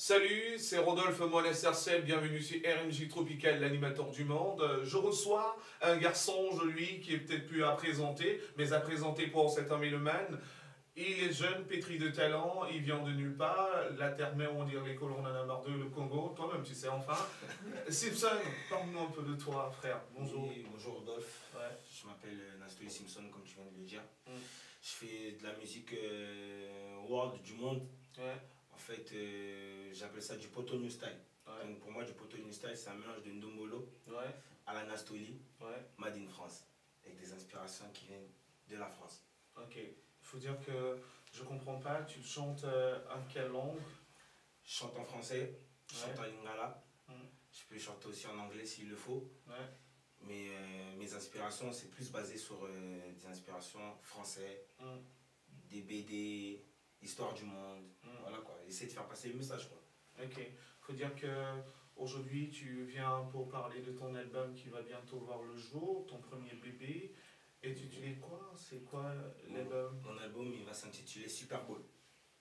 Salut, c'est Rodolphe Moines-Sarcelles, bienvenue sur RMJ Tropical, l'animateur du monde. Je reçois un garçon, lui, qui est peut-être plus à présenter, mais à présenter pour cet homme mélomane. Il est jeune, pétri de talent, il vient de nulle part. La terre-mère, on dirait les colons en a marre de le Congo, toi-même tu sais enfin. Simpson, parle-nous un peu de toi, frère. Bonjour. Oui, bonjour Rodolphe. Ouais. Je m'appelle Nastoly Simpson, comme tu viens de le dire. Mm. Je fais de la musique world du monde. Ouais. En fait, j'appelle ça du Poto New Style. Ouais. Donc pour moi, du Poto New Style, c'est un mélange de Ndombolo Ouais. à la Nastoly, Ouais. made in France, avec des inspirations qui viennent de la France. Ok. Il faut dire que je comprends pas, tu chantes en quelle langue? Je chante en français, je chante en lingala. Mm. Je peux chanter aussi en anglais s'il le faut. Ouais. Mais mes inspirations, c'est plus basé sur des inspirations françaises, Mm. des BD, histoire du monde. Mm. Voilà quoi, essayer de faire passer le message quoi. Ok. Il faut dire que aujourd'hui tu viens pour parler de ton album qui va bientôt voir le jour, ton premier bébé. Et tu dis quoi? C'est quoi l'album? Mon album il va s'intituler Super Bowl.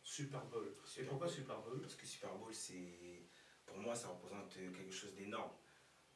Super Bowl. Et Super pourquoi Bowl. Super Bowl? Parce que Super Bowl, c'est pour moi ça représente quelque chose d'énorme.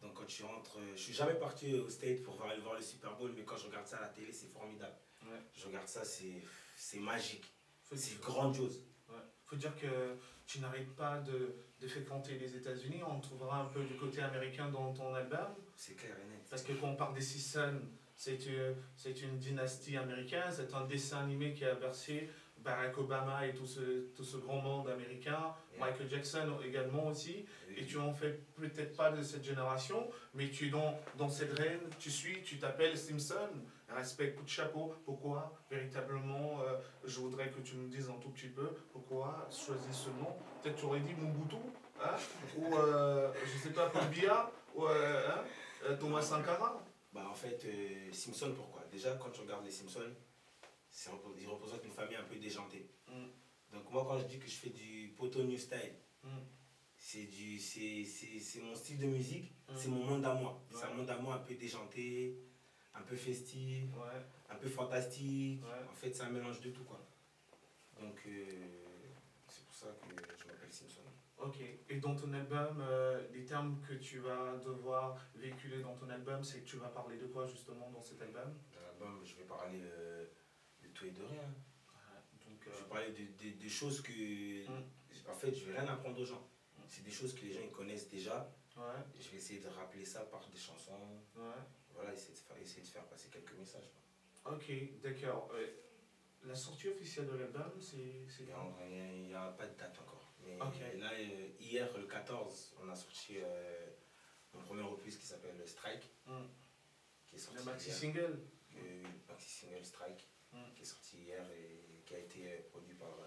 Donc quand tu rentres, je suis jamais parti au States pour voir le Super Bowl, mais quand je regarde ça à la télé, c'est formidable. Ouais. Je regarde ça, c'est magique, Faut c'est dire- grandiose. Ouais. Faut dire que tu n'arrêtes pas de fréquenter les États-Unis. On trouvera un peu du côté américain dans ton album. C'est clair et net. Parce que quand on parle des Simpsons, c'est une dynastie américaine, c'est un dessin animé qui a bercé Barack Obama et tout ce grand monde américain, Yeah. Michael Jackson également aussi. Oui. Et tu en fais peut-être pas de cette génération, mais tu es dans cette reine, tu t'appelles Simpson, respect, coup de chapeau. Pourquoi véritablement, je voudrais que tu me dises un tout petit peu, pourquoi choisir ce nom? Peut-être tu aurais dit Mobutu, hein? Ou je sais pas, Paul Biya, ou hein? Thomas Sankara. Bah en fait, Simpson pourquoi? Déjà quand tu regardes les Simpsons, ils représentent une famille un peu déjantée. Mm. Donc moi quand je dis que je fais du Poto New Style, Mm. c'est mon style de musique, Mm. c'est mon monde à moi. Ouais. C'est un monde à moi un peu déjanté, un peu festif, Ouais, un peu fantastique. Ouais. En fait, c'est un mélange de tout quoi. Donc c'est pour ça que je m'appelle Simpson. ok. Et dans ton album, les termes que tu vas devoir véhiculer dans ton album, c'est que tu vas parler de quoi justement dans cet album? Dans l'album, je vais parler de tout et de rien. Donc, Je vais parler de choses que... En fait, je vais rien apprendre aux gens. C'est des choses que les gens ils connaissent déjà. ouais, Et je vais essayer de rappeler ça par des chansons. ouais. Voilà, essayer de faire passer quelques messages. Quoi. Ok, d'accord. La sortie officielle de l'album, c'est quand? Il n'y a pas de date encore. Mais Ok. là, hier, le 14, on a sorti mon premier opus qui s'appelle Strike. Qui est sorti Le maxi hier. single. Le maxi single Strike, qui est sorti hier et qui a été produit par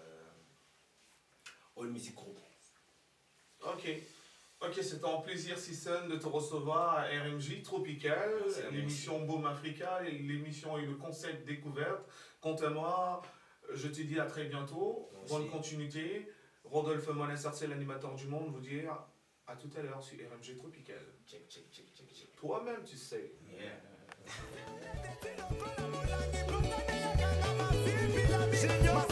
All Music Group. Ok. Ok, c'est un plaisir, Simpson, de te recevoir à RMJ Tropical, Merci à vous l'émission Boom Africa, l'émission et le concept découverte. Quant à moi, je te dis à très bientôt. Moi Bonne aussi. continuité. Rodolphe Moines-Sarcelles, l'animateur du monde, vous dire à tout à l'heure sur RMJ Tropical. Check, check, check, check, check. Toi-même, tu sais. Yeah. Señor